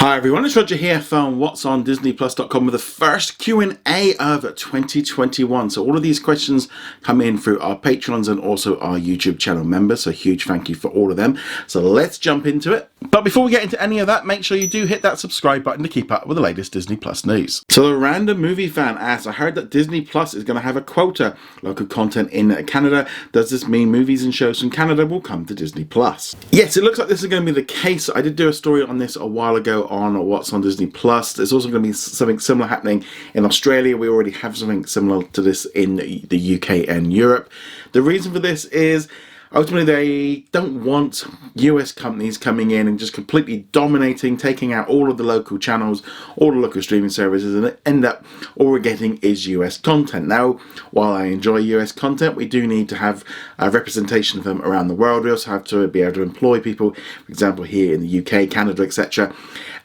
Hi everyone, it's Roger here from what's on DisneyPlus.com with the first Q&A of 2021. So all of these questions come in through our Patrons and also our YouTube channel members, so huge thank you for all of them. So let's jump into it. But before we get into any of that, make sure you do hit that subscribe button to keep up with the latest Disney Plus news. So the random movie fan asks, I heard that Disney Plus is going to have a quota local content in Canada. Does this mean movies and shows from Canada will come to Disney Plus? Yes, it looks like this is going to be the case. I did do a story on this a while ago on what's on Disney Plus. There's also going to be something similar happening in Australia. We already have something similar to this in the UK and Europe. The reason for this is ultimately they don't want US companies coming in and just completely dominating, taking out all of the local channels, all the local streaming services, and end up all we're getting is US content. Now, while I enjoy US content, we do need to have a representation of them around the world. We also have to be able to employ people, for example, here in the UK, Canada, etc.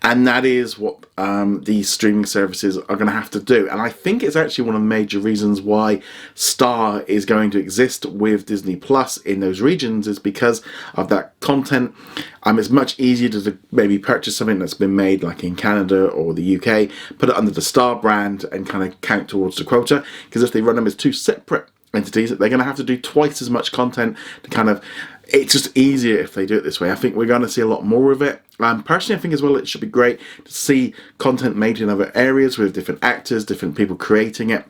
And that is what these streaming services are going to have to do. And I think it's actually one of the major reasons why Star is going to exist with Disney Plus in those regions, is because of that content. It's much easier to maybe purchase something that's been made like in Canada or the UK, put it under the Star brand and kind of count towards the quota, because if they run them as two separate entities, they're going to have to do twice as much content to kind of, it's just easier if they do it this way. I think we're going to see a lot more of it. Personally, I think as well it should be great to see content made in other areas with different actors, different people creating it.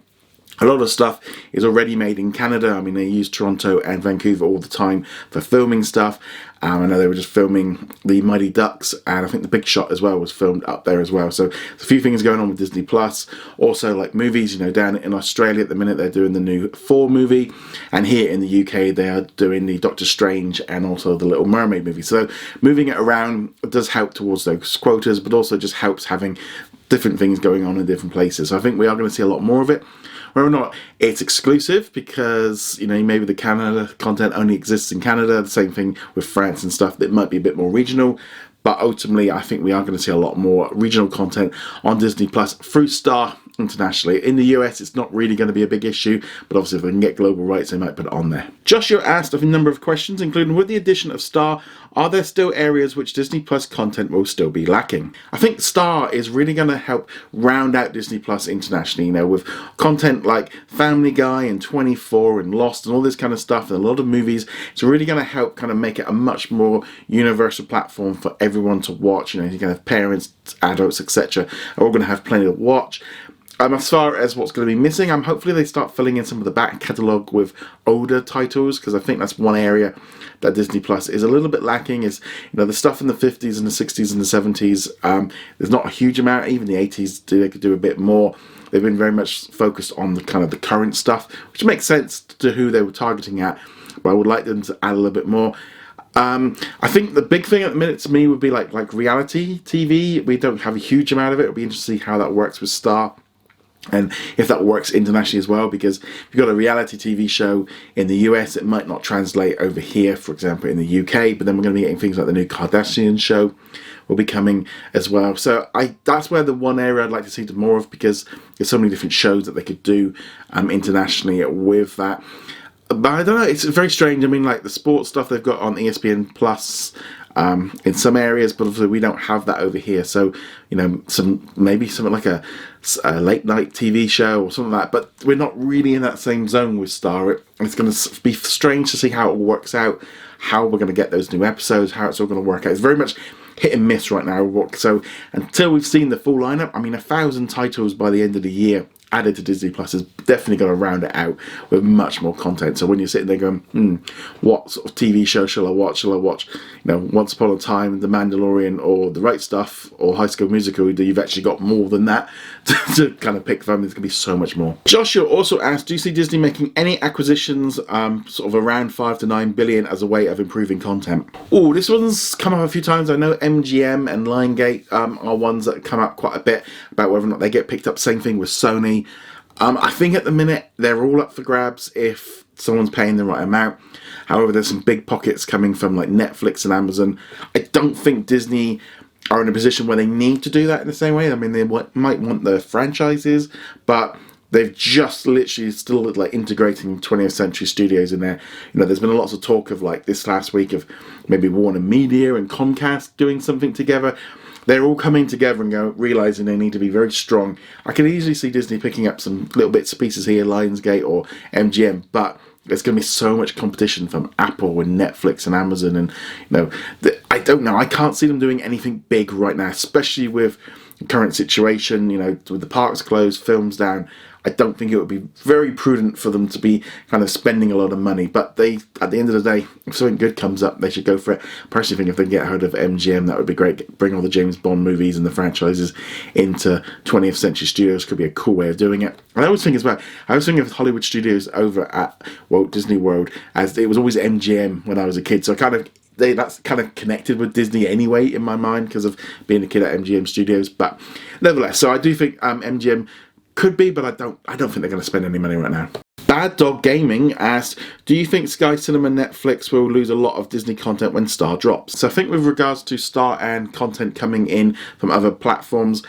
A lot of stuff is already made in Canada. I mean, they use Toronto and Vancouver all the time for filming stuff. I know they were just filming the Mighty Ducks, and I think The Big Shot as well was filmed up there as well. So there's a few things going on with Disney Plus. Also, like movies, you know, down in Australia at the minute they're doing the new Thor movie, and here in the UK they are doing the Doctor Strange and also the Little Mermaid movie. So moving it around does help towards those quotas, but also just helps having different things going on in different places. So I think we are going to see a lot more of it. Whether or not it's exclusive, because, you know, maybe the Canada content only exists in Canada, the same thing with France and stuff, that might be a bit more regional. But ultimately, I think we are going to see a lot more regional content on Disney Plus through Star internationally. In the US, it's not really going to be a big issue, but obviously if they can get global rights, they might put it on there. Joshua asked a number of questions, including, with the addition of Star, are there still areas which Disney Plus content will still be lacking? I think Star is really going to help round out Disney Plus internationally, you know, with content like Family Guy and 24 and Lost and all this kind of stuff, and a lot of movies. It's really going to help kind of make it a much more universal platform for everyone to watch. You know, you're going to have parents, adults, etc. are all going to have plenty to watch. As far as what's going to be missing, hopefully they start filling in some of the back catalogue with older titles, because I think that's one area that Disney Plus is a little bit lacking. Is, you know, the stuff in the 50s and the 60s and the 70s. There's not a huge amount. Even the 80s, they could do a bit more. They've been very much focused on the kind of the current stuff, which makes sense to who they were targeting at. But I would like them to add a little bit more. I think the big thing at the minute to me would be like reality TV. We don't have a huge amount of it. It'll be interesting to see how that works with Star, and if that works internationally as well, because if you've got a reality TV show in the US, it might not translate over here, for example, in the UK, but then we're going to be getting things like the new Kardashian show will be coming as well. So that's where the one area I'd like to see more of, because there's so many different shows that they could do internationally with that. But I don't know, it's very strange. I mean, like the sports stuff they've got on ESPN Plus in some areas, but obviously we don't have that over here. So, you know, maybe something like a late night TV show or something like that. But we're not really in that same zone with Star. It's going to be strange to see how it all works out, how we're going to get those new episodes, how it's all going to work out. It's very much hit and miss right now. So until we've seen the full lineup, 1,000 titles by the end of the year added to Disney Plus is definitely going to round it out with much more content. So when you're sitting there going, what sort of TV show shall I watch? Shall I watch, you know, Once Upon a Time, The Mandalorian, or The Right Stuff, or High School Musical? You've actually got more than that to kind of pick from. There's going to be so much more. Joshua also asked, do you see Disney making any acquisitions sort of around 5 to 9 billion as a way of improving content? Oh, this one's come up a few times. I know MGM and Lionsgate are ones that come up quite a bit about whether or not they get picked up. Same thing with Sony. I think at the minute they're all up for grabs if someone's paying the right amount. However, there's some big pockets coming from like Netflix and Amazon. I don't think Disney are in a position where they need to do that in the same way. I mean, they might want the franchises, but they've just literally still like integrating 20th Century Studios in there. You know, there's been lots of talk of like this last week of maybe Warner Media and Comcast doing something together. they're all coming together and realizing they need to be very strong. I can easily see Disney picking up some little bits and pieces here, Lionsgate or MGM, but there's going to be so much competition from Apple and Netflix and Amazon, and I don't know. I can't see them doing anything big right now, especially with the current situation. With the parks closed, films down. I don't think it would be very prudent for them to be kind of spending a lot of money. But at the end of the day, if something good comes up, they should go for it. I personally think if they can get hold of MGM, that would be great. Bring all the James Bond movies and the franchises into 20th Century Studios could be a cool way of doing it. And I always think of Hollywood Studios over at Walt Disney World, as it was always MGM when I was a kid. So that's kind of connected with Disney anyway in my mind because of being a kid at MGM Studios. But nevertheless, so I do think MGM could be, but I don't think they're going to spend any money right now. Bad Dog Gaming asked, do you think Sky Cinema Netflix will lose a lot of Disney content when Star drops? So I think with regards to Star and content coming in from other platforms,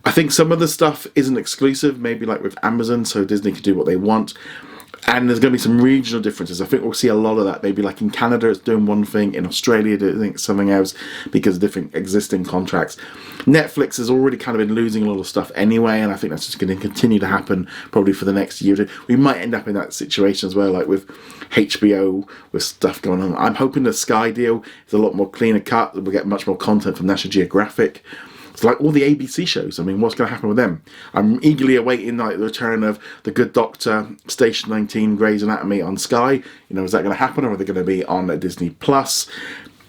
I think some of the stuff isn't exclusive, maybe like with Amazon, so Disney can do what they want. And there's going to be some regional differences. I think we'll see a lot of that. Maybe like in Canada, it's doing one thing. In Australia, it's doing something else because of different existing contracts. Netflix has already kind of been losing a lot of stuff anyway, and I think that's just going to continue to happen probably for the next year or two. We might end up in that situation as well, like with HBO, with stuff going on. I'm hoping the Sky deal is a lot more cleaner cut. We'll get much more content from National Geographic. It's like all the ABC shows. I mean, what's going to happen with them? I'm eagerly awaiting the return of The Good Doctor, Station 19, Grey's Anatomy on Sky. Is that going to happen, or are they going to be on Disney Plus?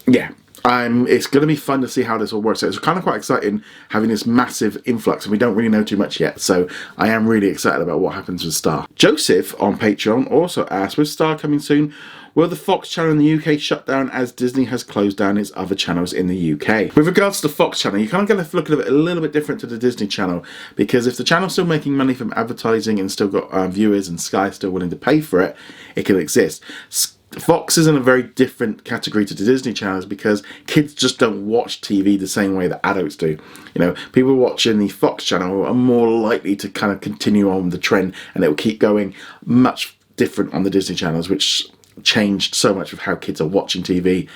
Yeah. It's going to be fun to see how this all works out. It's kind of quite exciting having this massive influx, and we don't really know too much yet, so I am really excited about what happens with Star. Joseph on Patreon also asked, with Star coming soon, will the Fox channel in the UK shut down as Disney has closed down its other channels in the UK? With regards to the Fox channel, you kind of got to look at it a little bit different to the Disney channel, because if the channel's still making money from advertising and still got viewers and Sky still willing to pay for it, it can exist. Fox is in a very different category to the Disney channels because kids just don't watch TV the same way that adults do. People watching the Fox channel are more likely to kind of continue on the trend, and it will keep going much different on the Disney channels, which changed so much of how kids are watching TV.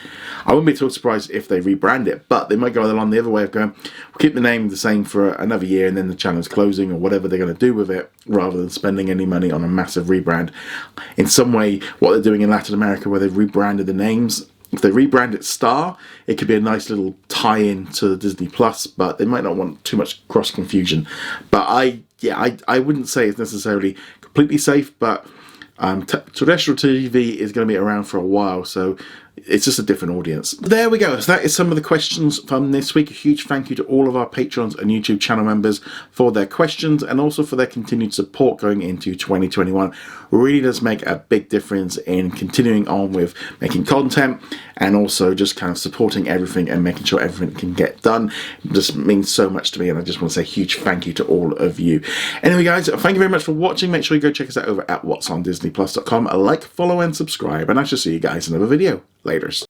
I wouldn't be at all surprised if they rebrand it, but they might go along the other way of going, we'll keep the name the same for another year and then the channel's closing, or whatever they're going to do with it, rather than spending any money on a massive rebrand. In some way, what they're doing in Latin America, where they've rebranded the names, if they rebrand it Star, it could be a nice little tie-in to Disney Plus, but they might not want too much cross confusion. But I wouldn't say it's necessarily completely safe, but terrestrial TV is going to be around for a while, so it's just a different audience. There we go. So that is some of the questions from this week. A huge thank you to all of our patrons and YouTube channel members for their questions and also for their continued support going into 2021. It really does make a big difference in continuing on with making content and also just kind of supporting everything and making sure everything can get done. It just means so much to me, and I just want to say a huge thank you to all of you. Anyway, guys, thank you very much for watching. Make sure you go check us out over at whatsondisneyplus.com. Like, follow, and subscribe, and I shall see you guys in another video. Laters.